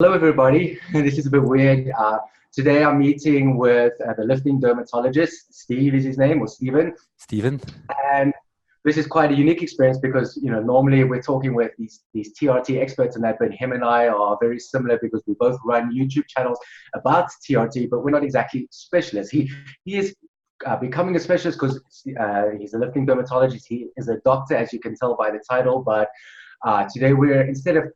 Hello, everybody. This is a bit weird. Today I'm meeting with the lifting dermatologist. Steve is his name, or Steven. Steven. And this is quite a unique experience because, normally we're talking with these TRT experts and that, but him and I are very similar because we both run YouTube channels about TRT, but we're not exactly specialists. He is becoming a specialist because he's a lifting dermatologist. He is a doctor, as you can tell by the title, but today we're, instead of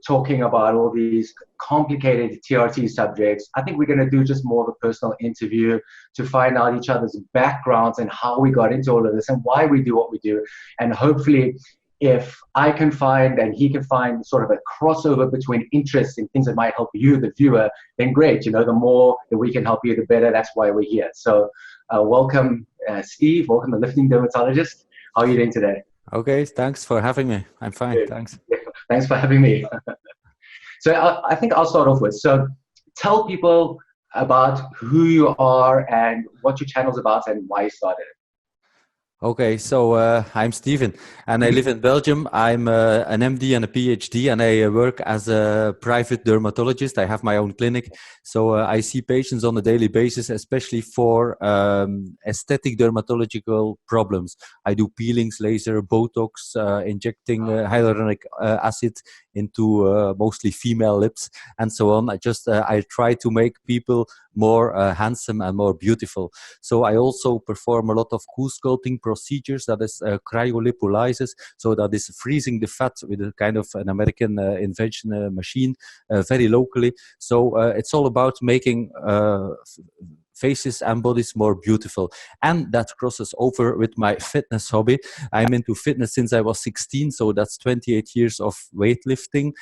talking about all these complicated TRT subjects, I think we're going to do just more of a personal interview to find out each other's backgrounds and how we got into all of this and why we do what we do. And hopefully, if I can find and he can find sort of a crossover between interests and things that might help you, the viewer, then great. The more that we can help you, the better. That's why we're here. So welcome, Steve. Welcome, the lifting dermatologist. How are you doing today? Okay, thanks for having me. I'm fine, Good. thanks. Thanks for having me. So I think I'll start off with, so tell people about who you are and what your channel's about and why you started it. Okay, so I'm Steven and I live in Belgium. I'm an MD and a PhD and I work as a private dermatologist. I have my own clinic. So I see patients on a daily basis, especially for aesthetic dermatological problems. I do peelings, laser, Botox, injecting hyaluronic acid into mostly female lips and so on. I try to make people more handsome and more beautiful. So I also perform a lot of cool sculpting procedures, that is cryolipolysis, so that is freezing the fat with a kind of an American invention machine very locally. So it's all about making faces and bodies more beautiful, and that crosses over with my fitness hobby. I'm into fitness since I was 16, so that's 28 years of weightlifting.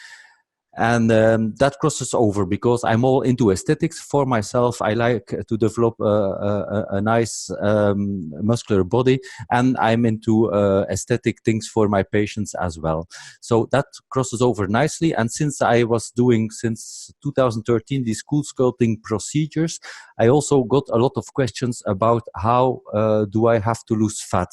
And that crosses over because I'm all into aesthetics for myself. I like to develop a nice muscular body, and I'm into aesthetic things for my patients as well. So that crosses over nicely. And since I was doing since 2013 these cool sculpting procedures, I also got a lot of questions about how do I have to lose fat,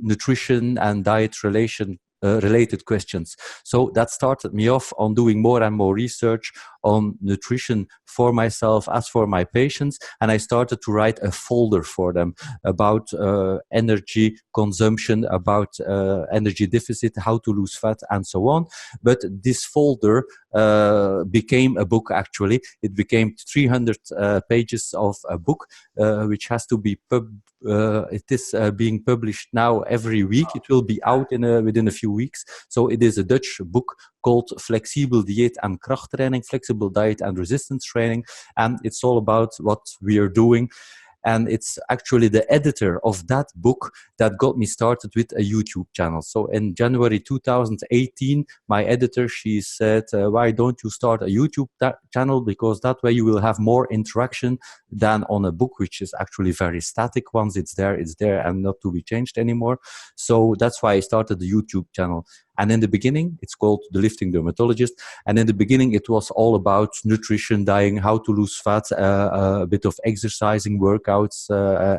nutrition and diet related questions. So that started me off on doing more and more research on nutrition for myself as for my patients. And I started to write a folder for them about energy consumption, about energy deficit, how to lose fat, and so on. But this folder became a book, actually. It became 300 pages of a book, which has to be it is being published now every week. It will be out within a few weeks. So it is a Dutch book called Flexibel Dieet en Krachttraining, Flexible Diet and Resistance Training. And it's all about what we are doing. And it's actually the editor of that book that got me started with a YouTube channel. So in January 2018, my editor, she said, why don't you start a YouTube channel? Because that way you will have more interaction than on a book, which is actually very static. Once it's there and not to be changed anymore. So that's why I started the YouTube channel. And in the beginning, it's called The Lifting Dermatologist. And in the beginning, it was all about nutrition, diet, how to lose fat, a bit of exercising, workouts,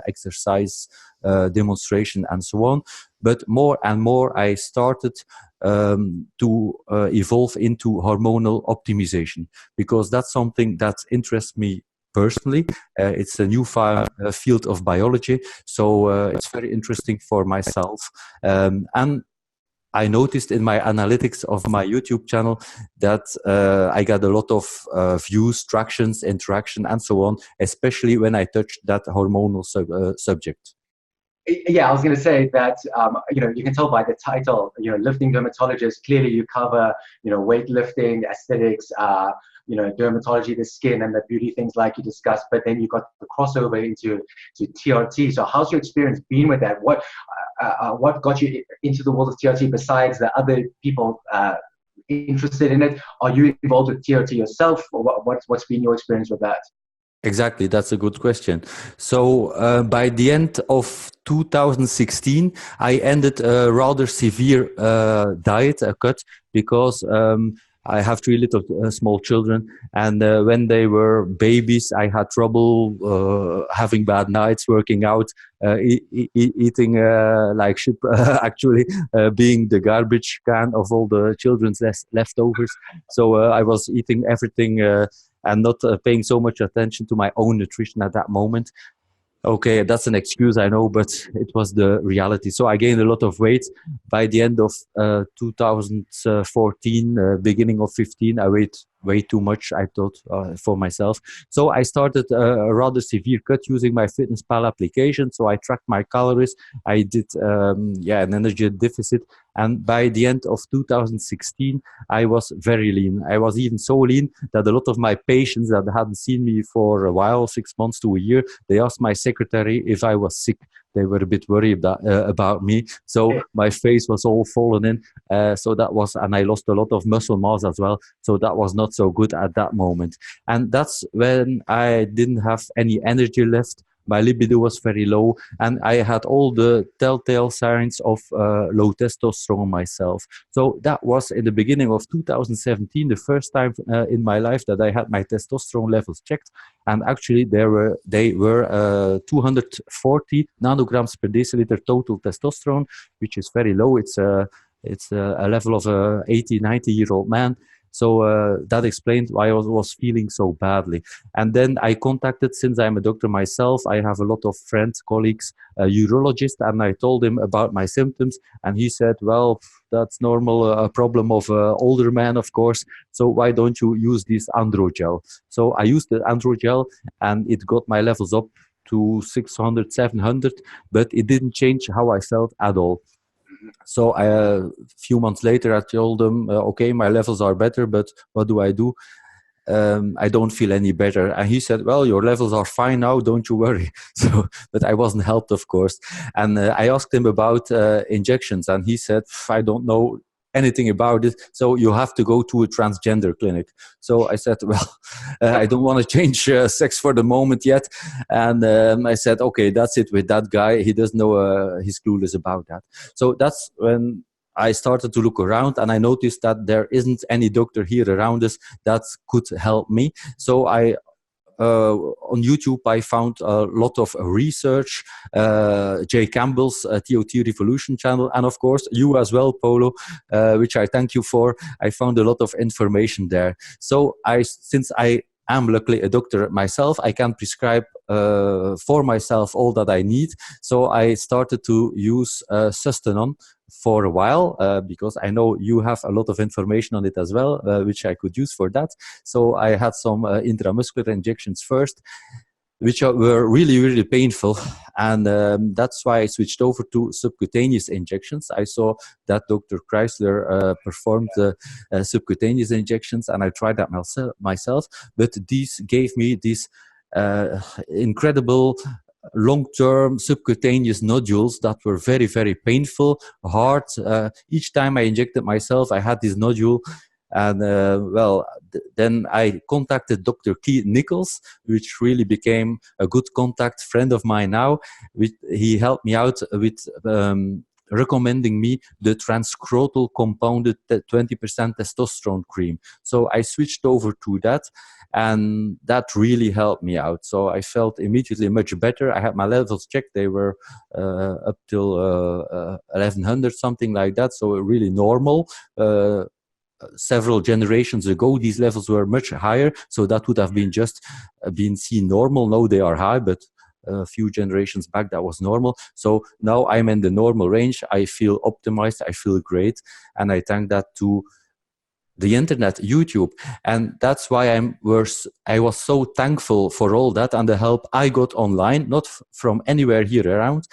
exercise demonstration, and so on. But more and more, I started to evolve into hormonal optimization, because that's something that interests me personally. It's a new field of biology, so it's very interesting for myself. And I noticed in my analytics of my YouTube channel that I got a lot of views, tractions, interaction, and so on, especially when I touched that hormonal subject. Yeah, I was going to say that, you can tell by the title, lifting dermatologist, clearly you cover, weightlifting, aesthetics, dermatology, the skin and the beauty things like you discussed, but then you got the crossover into TRT. So how's your experience been with that? What got you into the world of TRT besides the other people interested in it? Are you involved with TRT yourself, or what's been your experience with that? Exactly, that's a good question. So by the end of 2016, I ended a rather severe diet, a cut, because I have three little small children, and when they were babies, I had trouble having bad nights, working out, eating like shit, actually being the garbage can of all the children's leftovers. So I was eating everything and not paying so much attention to my own nutrition at that moment. Okay, that's an excuse, I know, but it was the reality. So I gained a lot of weight. By the end of 2014, beginning of 15, I weighed way too much, I thought, for myself. So I started a rather severe cut using my FitnessPal application. So I tracked my calories. I did, an energy deficit. And by the end of 2016, I was very lean. I was even so lean that a lot of my patients that hadn't seen me for a while, 6 months to a year, they asked my secretary if I was sick. They were a bit worried about me. So my face was all fallen in. And I lost a lot of muscle mass as well. So that was not so good at that moment. And that's when I didn't have any energy left. My libido was very low, and I had all the telltale signs of low testosterone myself. So that was in the beginning of 2017, the first time in my life that I had my testosterone levels checked. And actually, they were 240 nanograms per deciliter total testosterone, which is very low. It's a level of a 80, 90-year-old man. So that explained why I was feeling so badly. And then I contacted, since I'm a doctor myself, I have a lot of friends, colleagues, a urologist, and I told him about my symptoms. And he said, well, that's normal, a problem of older man, of course. So why don't you use this androgel? So I used the androgel, and it got my levels up to 600, 700, but it didn't change how I felt at all. So a few months later, I told them, okay, my levels are better, but what do I do? I don't feel any better. And he said, well, your levels are fine now, don't you worry. So, but I wasn't helped, of course. And I asked him about injections, and he said, I don't know anything about it, so you have to go to a transgender clinic. So I said, well, I don't want to change sex for the moment yet. And I said, okay, that's it with that guy. He doesn't know, he's clueless about that. So that's when I started to look around, and I noticed that there isn't any doctor here around us that could help me. So on YouTube, I found a lot of research, Jay Campbell's TOT Revolution channel, and of course, you as well, Polo, which I thank you for. I found a lot of information there. So since I am luckily a doctor myself, I can prescribe for myself all that I need. So I started to use Sustanon for a while, because I know you have a lot of information on it as well, which I could use for that. So I had some intramuscular injections first, which were really, really painful. And that's why I switched over to subcutaneous injections. I saw that Dr. Chrysler performed subcutaneous injections, and I tried that myself. But these gave me this incredible long-term subcutaneous nodules that were very, very painful, hard. Each time I injected myself, I had this nodule. And then I contacted Dr. Keith Nichols, which really became a good contact friend of mine now. He helped me out with recommending me the Scrotal compounded 20% testosterone cream. So I switched over to that, and that really helped me out. So I felt immediately much better. I had my levels checked. They were up till 1100, something like that. So really normal. Several generations ago, these levels were much higher. So that would have been just been seen normal. Now they are high, but a few generations back, that was normal. So now I'm in the normal range. I feel optimized. I feel great. And I thank that to the internet, YouTube. And that's why I was so thankful for all that and the help I got online, not from anywhere here around.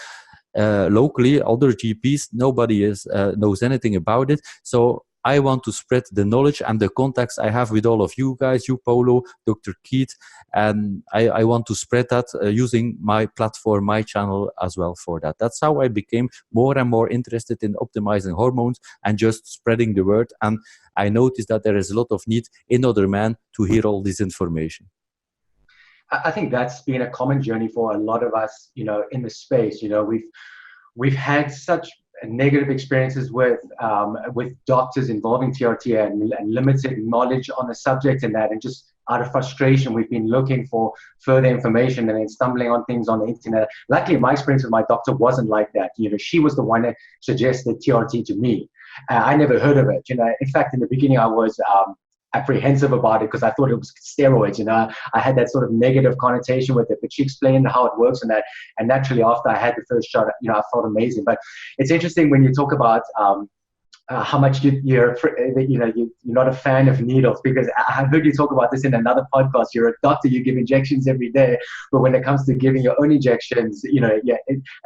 Locally, other GPs, nobody knows anything about it. So I want to spread the knowledge and the contacts I have with all of you guys, you, Polo, Dr. Keith, and I want to spread that using my platform, my channel as well for that. That's how I became more and more interested in optimizing hormones and just spreading the word. And I noticed that there is a lot of need in other men to hear all this information. I think that's been a common journey for a lot of us, in the space. We've had such negative experiences with doctors involving TRT and limited knowledge on the subject and that, and just out of frustration, we've been looking for further information and then stumbling on things on the internet. Luckily, my experience with my doctor wasn't like that. You know, she was the one that suggested TRT to me. I never heard of it. You know, in fact, in the beginning, I was apprehensive about it because I thought it was steroids. You know, I had that sort of negative connotation with it. But she explained how it works and that. And naturally, after I had the first shot, you know, I felt amazing. But it's interesting when you talk about how much you're not a fan of needles, because I heard you talk about this in another podcast. You're a doctor, you give injections every day, but when it comes to giving your own injections, you know,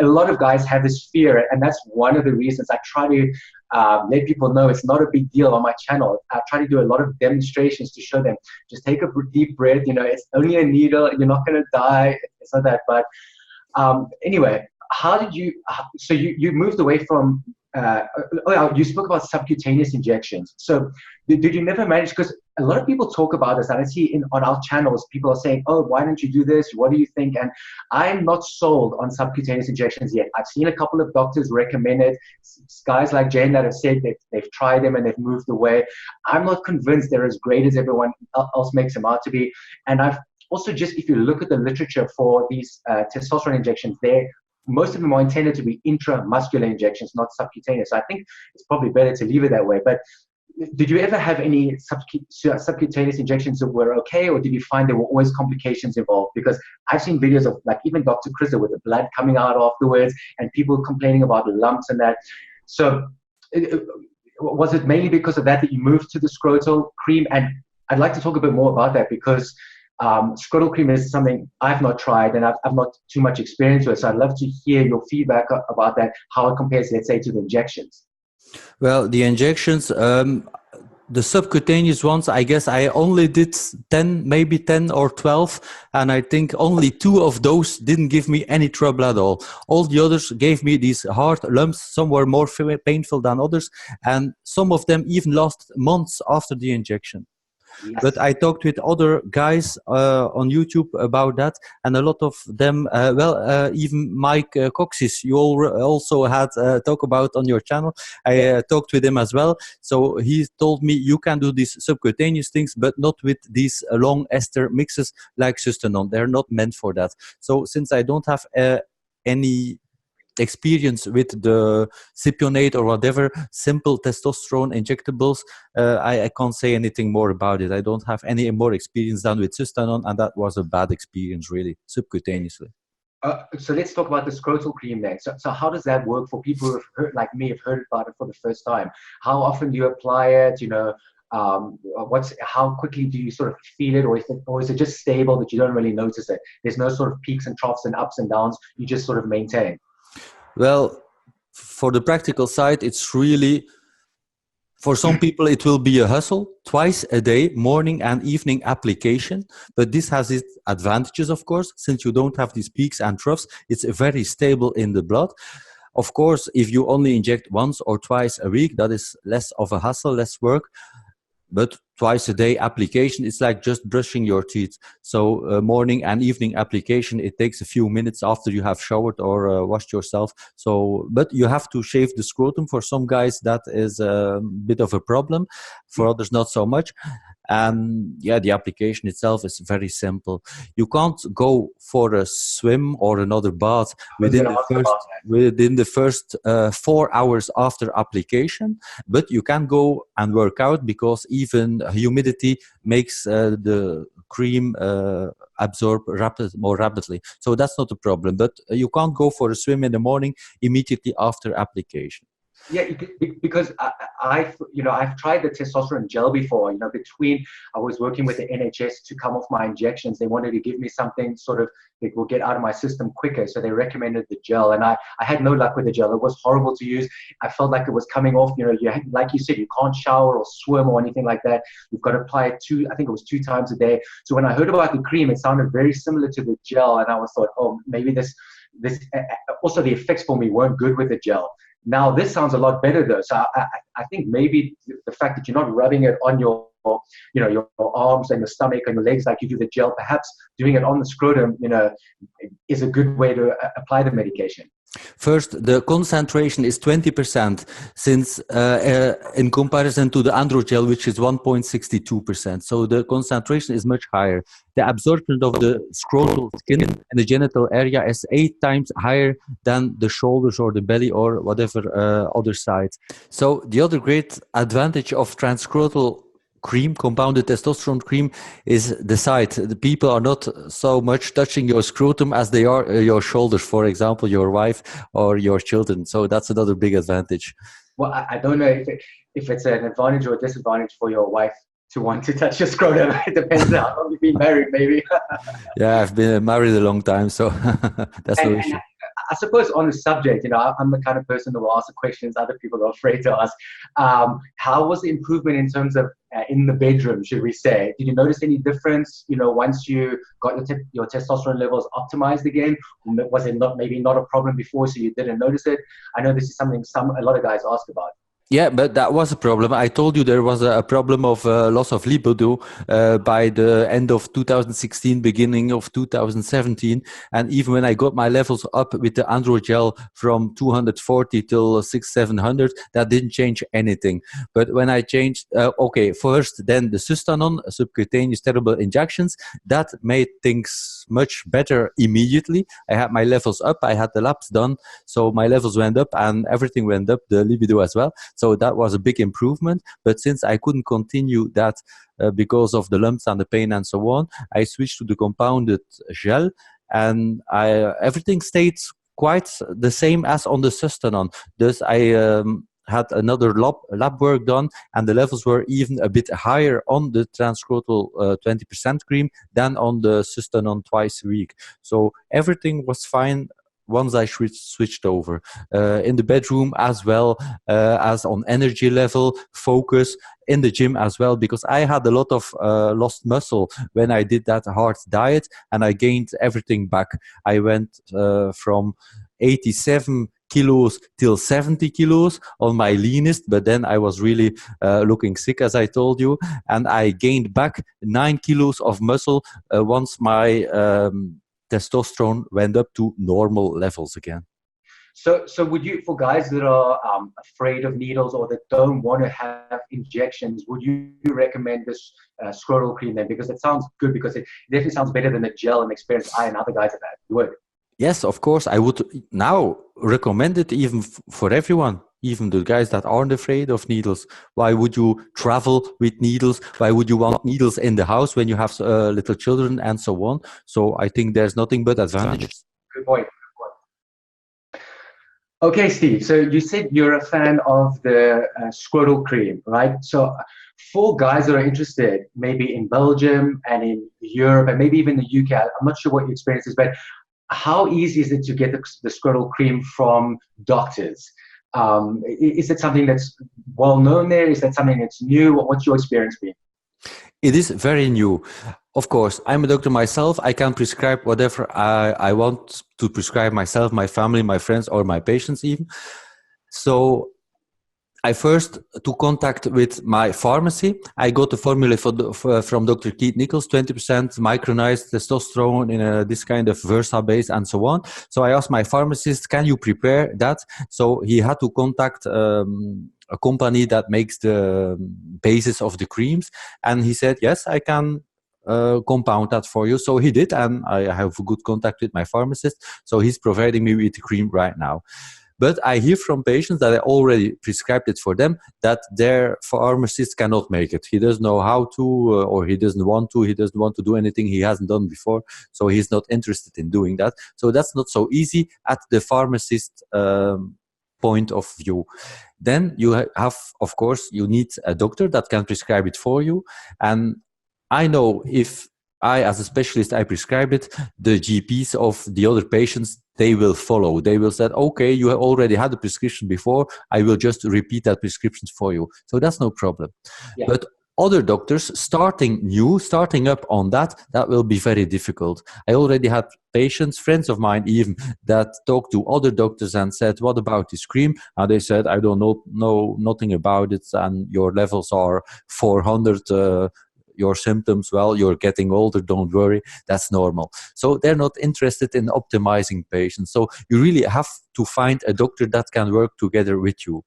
a lot of guys have this fear, and that's one of the reasons I try to let people know it's not a big deal on my channel. I try to do a lot of demonstrations to show them, just take a deep breath, you know, it's only a needle, you're not going to die, it's not that bad. Anyway, how did you, so you moved away from, you spoke about subcutaneous injections. So did you never manage, because a lot of people talk about this, and I see on our channels, people are saying, oh, why don't you do this? What do you think? And I'm not sold on subcutaneous injections yet. I've seen a couple of doctors recommend it. Guys like Jane that have said that they've tried them and they've moved away. I'm not convinced they're as great as everyone else makes them out to be. And I've also just, if you look at the literature for these testosterone injections, most of them are intended to be intramuscular injections, not subcutaneous. So I think it's probably better to leave it that way. But did you ever have any subcutaneous injections that were okay, or did you find there were always complications involved? Because I've seen videos of, like, even Dr. Krista with the blood coming out afterwards and people complaining about the lumps and that. So was it mainly because of that you moved to the Scrotal cream? And I'd like to talk a bit more about that, because Scrotal cream is something I've not tried and I've not too much experience with. So I'd love to hear your feedback about that, how it compares, let's say, to the injections. Well, the injections, the subcutaneous ones, I guess I only did 10, maybe 10 or 12. And I think only 2 of those didn't give me any trouble at all. All the others gave me these hard lumps. Some were more painful than others. And some of them even lasted months after the injection. Yes. But I talked with other guys on YouTube about that, and a lot of them, even Mike Coxis, you also had talk about on your channel. I talked with him as well. So he told me you can do these subcutaneous things, but not with these long ester mixes like Sustanon. They're not meant for that. So since I don't have any experience with the cypionate or whatever simple testosterone injectables, I can't say anything more about it. I don't have any more experience than with Sustanon, and that was a bad experience, really, subcutaneously. So let's talk about the Scrotal cream then. So how does that work for people who have heard, like me, have heard about it for the first time? How often do you apply it? You know, how quickly do you sort of feel it, or is it just stable that you don't really notice it? There's no sort of peaks and troughs and ups and downs. You just sort of maintain. Well, for the practical side, it's really, for some people, it will be a hustle, twice a day, morning and evening application. But this has its advantages, of course, since you don't have these peaks and troughs. It's very stable in the blood. Of course, if you only inject once or twice a week, that is less of a hassle, less work. But twice a day application, it's like just brushing your teeth. So morning and evening application, it takes a few minutes after you have showered or washed yourself. So, but you have to shave the scrotum. For some guys, that is a bit of a problem. For others, not so much. And yeah, the application itself is very simple. You can't go for a swim or another bath within the first 4 hours after application, but you can go and work out, because even humidity makes the cream absorb more rapidly. So that's not a problem, but you can't go for a swim in the morning immediately after application. Yeah, because I've tried the testosterone gel before. You know, between I was working with the NHS to come off my injections, they wanted to give me something sort of that will get out of my system quicker. So they recommended the gel, and I had no luck with the gel. It was horrible to use. I felt like it was coming off. You know, like you said, you can't shower or swim or anything like that. You've got to apply it I think it was 2 times a day. So when I heard about the cream, it sounded very similar to the gel, and I was thought, oh, maybe this. Also, the effects for me weren't good with the gel. Now this sounds a lot better though. So I think maybe the fact that you're not rubbing it on your arms and your stomach and your legs like you do the gel, perhaps doing it on the scrotum, is a good way to apply the medication. First, the concentration is 20% since in comparison to the androgel, which is 1.62%. So the concentration is much higher. The absorption of the scrotal skin in the genital area is 8 times higher than the shoulders or the belly or whatever other side. So the other great advantage of transscrotal cream, compounded testosterone cream, is the side. The people are not so much touching your scrotum as they are your shoulders, for example, your wife or your children. So that's another big advantage. Well, I don't know if it's an advantage or a disadvantage for your wife to want to touch your scrotum. It depends on how long you've been married, maybe. Yeah, I've been married a long time, so that's no issue. I suppose on the subject, I'm the kind of person who will ask the questions other people are afraid to ask. How was the improvement in terms of in the bedroom, should we say? Did you notice any difference, once you got your testosterone levels optimized again? Was it maybe not a problem before, so you didn't notice it? I know this is something a lot of guys ask about. Yeah, but that was a problem. I told you there was a problem of loss of libido by the end of 2016, beginning of 2017. And even when I got my levels up with the androgel from 240 till 700, that didn't change anything. But when I changed, first, then the Sustanon, subcutaneous steroidal injections, that made things much better immediately. I had my levels up, I had the labs done, so my levels went up and everything went up, the libido as well. So that was a big improvement. But since I couldn't continue that because of the lumps and the pain and so on, I switched to the compounded gel, and everything stayed quite the same as on the Sustanon. Thus, I had another lab work done, and the levels were even a bit higher on the transscrotal 20% cream than on the Sustanon twice a week. So everything was fine once I switched over, in the bedroom as well as on energy level, focus, in the gym as well, because I had a lot of lost muscle when I did that hard diet, and I gained everything back. I went from 87 kilos till 70 kilos on my leanest, but then I was really looking sick, as I told you, and I gained back 9 kilos of muscle once my testosterone went up to normal levels again. So would you, for guys that are afraid of needles or that don't want to have injections, would you recommend this scrotal cream then? Because it sounds good, because it definitely sounds better than the gel and experience I and other guys have had. You would? Yes, of course. I would now recommend it even for everyone, even the guys that aren't afraid of needles. Why would you travel with needles? Why would you want needles in the house when you have little children and so on? So I think there's nothing but advantages. Good point. Okay, Steve, so you said you're a fan of the scrotal cream, right? So for guys that are interested, maybe in Belgium and in Europe and maybe even the UK, I'm not sure what your experience is, but how easy is it to get the scrotal cream from doctors? Is it something that's well known there? Is that something that's new? What's your experience been? It is very new. Of course, I'm a doctor myself. I can prescribe whatever I want to prescribe myself, my family, my friends, or my patients even. So I first took contact with my pharmacy. I got the formula from Dr. Keith Nichols, 20% micronized testosterone in this kind of Versa base and so on. So I asked my pharmacist, can you prepare that? So he had to contact a company that makes the basis of the creams. And he said, yes, I can compound that for you. So he did, and I have good contact with my pharmacist. So he's providing me with the cream right now. But I hear from patients that I already prescribed it for them, that their pharmacist cannot make it. He doesn't know how to, or he doesn't want to. He doesn't want to do anything he hasn't done before. So he's not interested in doing that. So that's not so easy at the pharmacist point of view. Then you have, of course, you need a doctor that can prescribe it for you. And I know if I, as a specialist, I prescribe it, the GPs of the other patients, they will follow. They will say, okay, you have already had a prescription before. I will just repeat that prescription for you. So that's no problem. Yeah. But other doctors starting up on that will be very difficult. I already had patients, friends of mine even, that talked to other doctors and said, what about this cream? And they said, I don't know nothing about it, and your levels are 400 your symptoms, well, you're getting older, don't worry, that's normal. So they're not interested in optimizing patients. So you really have to find a doctor that can work together with you.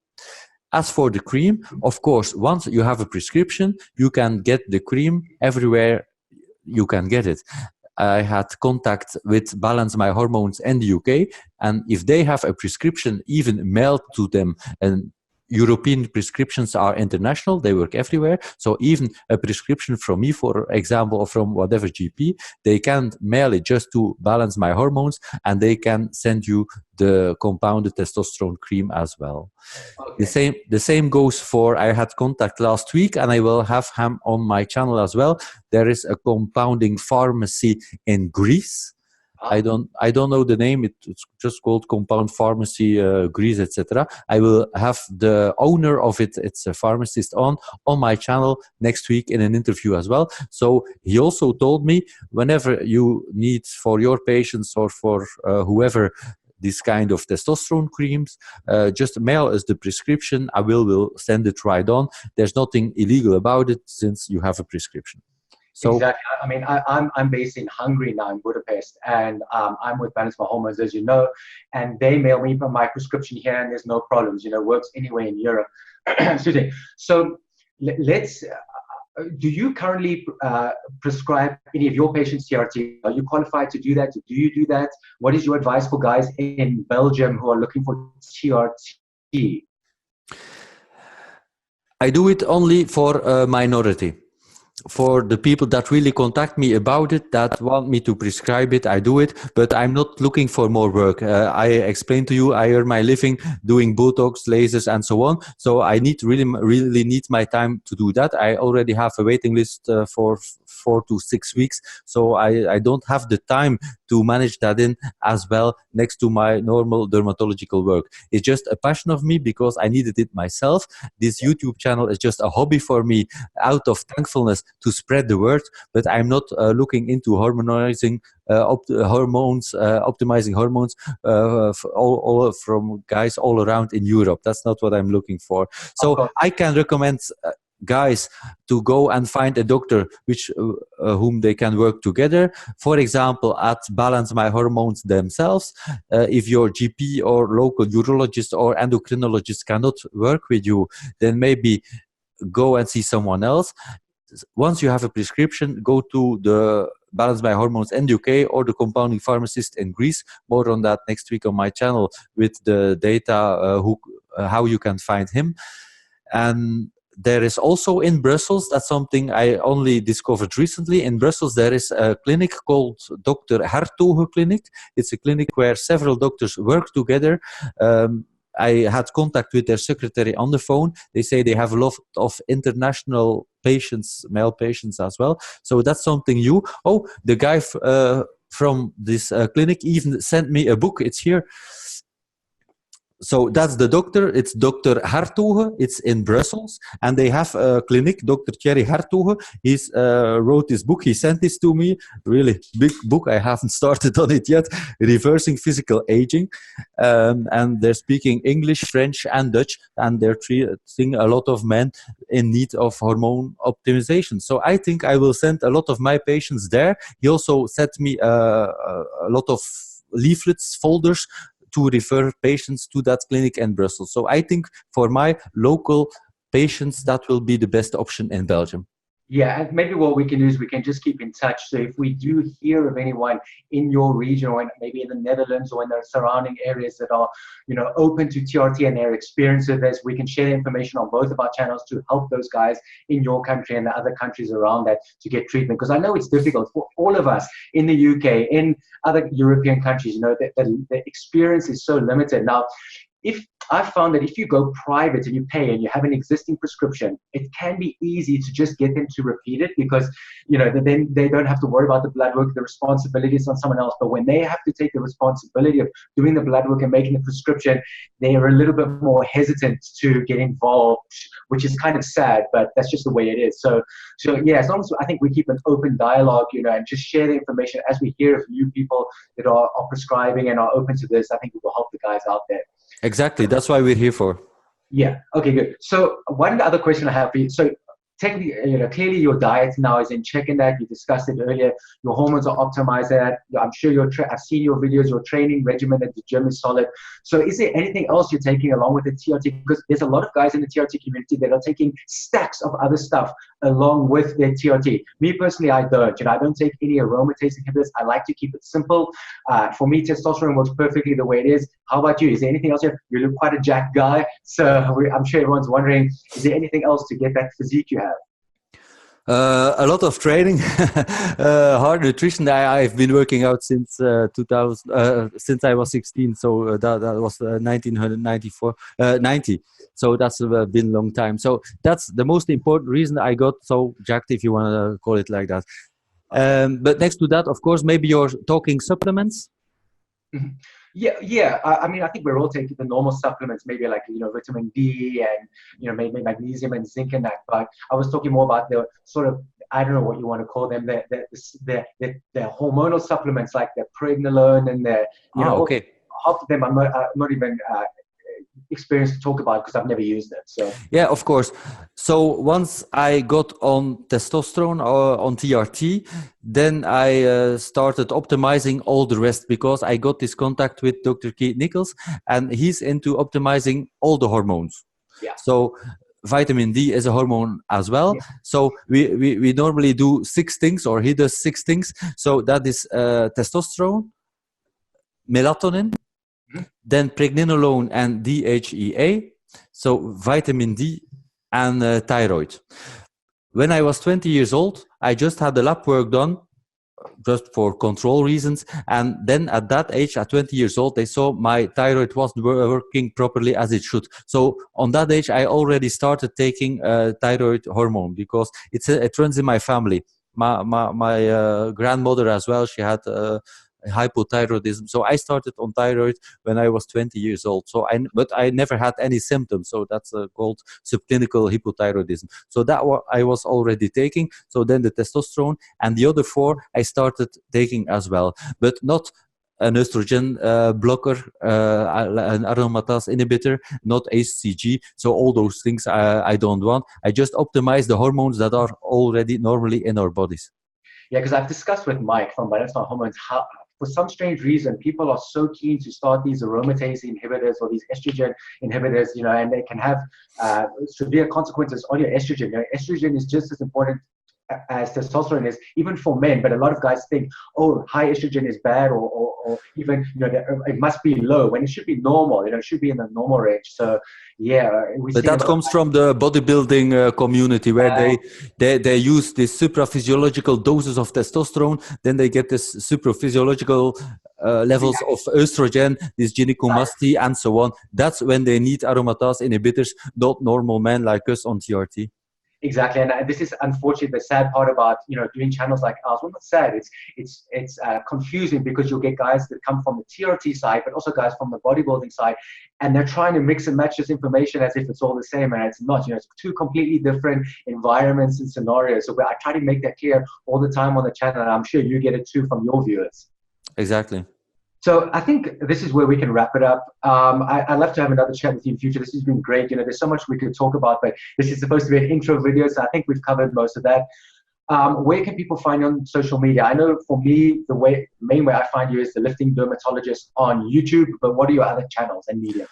As for the cream, of course, once you have a prescription, you can get the cream everywhere you can get it. I had contact with Balance My Hormones in the UK, and if they have a prescription even mailed to them, and European prescriptions are international, they work everywhere. So even a prescription from me, for example, or from whatever GP, they can mail it just to Balance My Hormones, and they can send you the compounded testosterone cream as well. Okay. The same goes for, I had contact last week, and I will have him on my channel as well. There is a compounding pharmacy in Greece. I don't know the name. It's just called Compound Pharmacy Greece, etc. I will have the owner of it. It's a pharmacist on my channel next week in an interview as well. So he also told me, whenever you need for your patients or for whoever this kind of testosterone creams, just mail us the prescription. I will send it right on. There's nothing illegal about it since you have a prescription. So, exactly. I mean, I'm based in Hungary now, in Budapest, and I'm with Balance My Hormones, as you know, and they mail me from my prescription here, and there's no problems. You know, works anywhere in Europe. Excuse me. So let's. Do you currently prescribe any of your patients TRT? Are you qualified to do that? Do you do that? What is your advice for guys in Belgium who are looking for TRT? I do it only for a minority. For the people that really contact me about it, that want me to prescribe it, I do it, but I'm not looking for more work. I explained to you, I earn my living doing Botox, lasers, and so on. So I really need my time to do that. I already have a waiting list for 4 to 6 weeks. So I don't have the time to manage that in as well next to my normal dermatological work. It's just a passion of me because I needed it myself. This YouTube channel is just a hobby for me out of thankfulness to spread the word, but I'm not looking into optimizing hormones all from guys all around in Europe. That's not what I'm looking for. So I can recommend guys to go and find a doctor whom they can work together. For example, at Balance My Hormones themselves, if your GP or local urologist or endocrinologist cannot work with you, then maybe go and see someone else. Once you have a prescription, go to the Balance My Hormones in the UK or the compounding pharmacist in Greece. More on that next week on my channel with the data, how you can find him. And there is also in Brussels, that's something I only discovered recently. In Brussels, there is a clinic called Dr Hertogen Clinic. It's a clinic where several doctors work together. I had contact with their secretary on the phone. They say they have a lot of international patients, male patients as well. So that's something new. Oh, the guy from this clinic even sent me a book. It's here. So that's the doctor. It's Dr. Hertogen. It's in Brussels. And they have a clinic, Dr. Thierry Hertogen. He wrote this book. He sent this to me. Really big book. I haven't started on it yet. Reversing Physical Aging. And they're speaking English, French, and Dutch. And they're treating a lot of men in need of hormone optimization. So I think I will send a lot of my patients there. He also sent me a lot of leaflets, folders, to refer patients to that clinic in Brussels. So I think for my local patients, that will be the best option in Belgium. Yeah, and maybe what we can do is we can just keep in touch. So if we do hear of anyone in your region or maybe in the Netherlands or in the surrounding areas that are, open to TRT and their experience with this, we can share information on both of our channels to help those guys in your country and the other countries around that to get treatment. Because I know it's difficult for all of us in the UK, in other European countries, the experience is so limited. Now, if I found that if you go private and you pay and you have an existing prescription, it can be easy to just get them to repeat it because, then they don't have to worry about the blood work, the responsibility is on someone else. But when they have to take the responsibility of doing the blood work and making the prescription, they are a little bit more hesitant to get involved, which is kind of sad, but that's just the way it is. So yeah, as long as I think we keep an open dialogue, and just share the information as we hear of new people that are prescribing and are open to this, I think it will help the guys out there. Exactly. That's why we're here for. Yeah. Okay, good. So one other question I have for you. So technically, clearly your diet now is in check in that. You discussed it earlier. Your hormones are optimized at. I'm sure I've seen your videos, your training regimen at the gym is solid. So is there anything else you're taking along with the TRT? Because there's a lot of guys in the TRT community that are taking stacks of other stuff along with their TRT. Me personally, I don't. I don't take any aromatase inhibitors. I like to keep it simple. For me, testosterone works perfectly the way it is. How about you? Is there anything else? You look quite a jacked guy. So I'm sure everyone's wondering, is there anything else to get that physique you have? A lot of training, hard nutrition. I've been working out since 2000, since I was 16. So that was 1994, 90. So that's been a long time. So that's the most important reason I got so jacked, if you want to call it like that. But next to that, of course, maybe you're talking supplements. Mm-hmm. Yeah. I mean, I think we're all taking the normal supplements, maybe like, vitamin D and, maybe magnesium and zinc and that. But I was talking more about the sort of, I don't know what you want to call them, the hormonal supplements like the pregnenolone and Okay. half of them I'm not even experienced to talk about because I've never used it. So yeah, of course. So once I got on testosterone or on TRT, then I started optimizing all the rest because I got this contact with Dr. Keith Nichols, and he's into optimizing all the hormones. Yeah. So vitamin D is a hormone as well. Yeah. So we normally do 6 things, or he does 6 things. So that is testosterone, melatonin, then pregnenolone and DHEA, so vitamin D and thyroid. When I was 20 years old, I just had the lab work done just for control reasons. And then at that age, at 20 years old, they saw my thyroid wasn't working properly as it should. So on that age, I already started taking thyroid hormone because it runs in my family. My grandmother as well, she had hypothyroidism. So I started on thyroid when I was 20 years old. But I never had any symptoms. So that's called subclinical hypothyroidism. So that I was already taking. So then the testosterone and the other 4 I started taking as well, but not an estrogen blocker, an aromatase inhibitor, not HCG. So all those things I don't want. I just optimize the hormones that are already normally in our bodies. Yeah, because I've discussed with Mike from Balance on Hormones how, for some strange reason, people are so keen to start these aromatase inhibitors or these estrogen inhibitors, and they can have severe consequences on your estrogen. Estrogen is just as important as testosterone is, even for men. But a lot of guys think, oh, high estrogen is bad, or even, it must be low when it should be normal. It should be in the normal range. So yeah, but that comes from the bodybuilding community where they use these supraphysiological doses of testosterone, then they get this supraphysiological levels of estrogen, this gynecomastia, and so on. That's when they need aromatase inhibitors, not normal men like us on TRT. Exactly, and this is unfortunately the sad part about doing channels like ours. Well, not sad. It's confusing because you'll get guys that come from the TRT side, but also guys from the bodybuilding side, and they're trying to mix and match this information as if it's all the same, and it's not. It's 2 completely different environments and scenarios. So I try to make that clear all the time on the channel, and I'm sure you get it too from your viewers. Exactly. So I think this is where we can wrap it up. I'd love to have another chat with you in the future. This has been great. There's so much we could talk about, but this is supposed to be an intro video, so I think we've covered most of that. Where can people find you on social media? I know for me, the main way I find you is the Lifting Dermatologist on YouTube, but what are your other channels and media?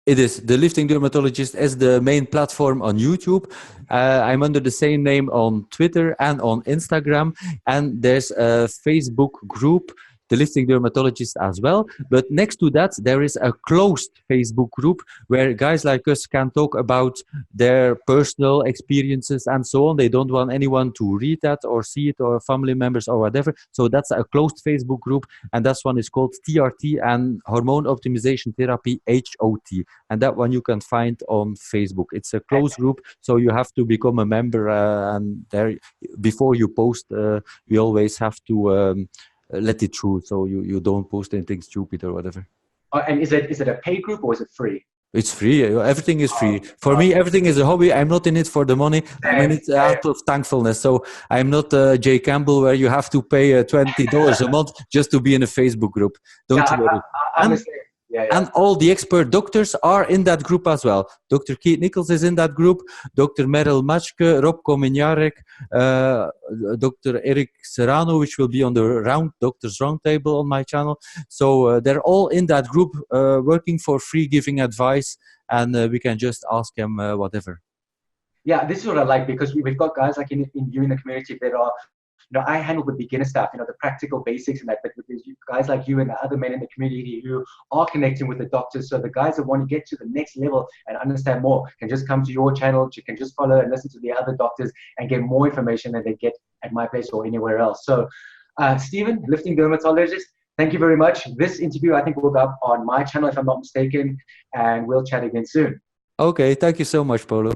It is the Lifting Dermatologist as the main platform on YouTube. I'm under the same name on Twitter and on Instagram, and there's a Facebook group, the Lifting Dermatologist as well. But next to that, there is a closed Facebook group where guys like us can talk about their personal experiences and so on. They don't want anyone to read that or see it, or family members or whatever. So that's a closed Facebook group, and that one is called TRT and Hormone Optimization Therapy, HOT. And that one you can find on Facebook. It's a closed group, so you have to become a member, and there, before you post, we always have to let it through, so you don't post anything stupid or whatever. And is it a paid group or is it free? It's free. Everything is free. For me, everything is a hobby. I'm not in it for the money. I'm in it out of thankfulness. So I'm not Jay Campbell, where you have to pay $20 a month just to be in a Facebook group. Don't worry. I understand. Yeah, yeah. And all the expert doctors are in that group as well. Dr. Keith Nichols is in that group, Dr. Meryl Matschke, Rob Kominarek, Dr. Eric Serrano, which will be on the Doctors Roundtable on my channel. So they're all in that group working for free, giving advice, and we can just ask them whatever. Yeah, this is what I like, because we've got guys like in you in the community that are, I handle the beginner stuff, the practical basics and that, but there's guys like you and the other men in the community who are connecting with the doctors. So the guys that want to get to the next level and understand more can just come to your channel. You can just follow and listen to the other doctors and get more information than they get at my place or anywhere else. So, Steven, Lifting Dermatologist, thank you very much. This interview, I think, will go up on my channel, if I'm not mistaken, and we'll chat again soon. Okay, thank you so much, Polo.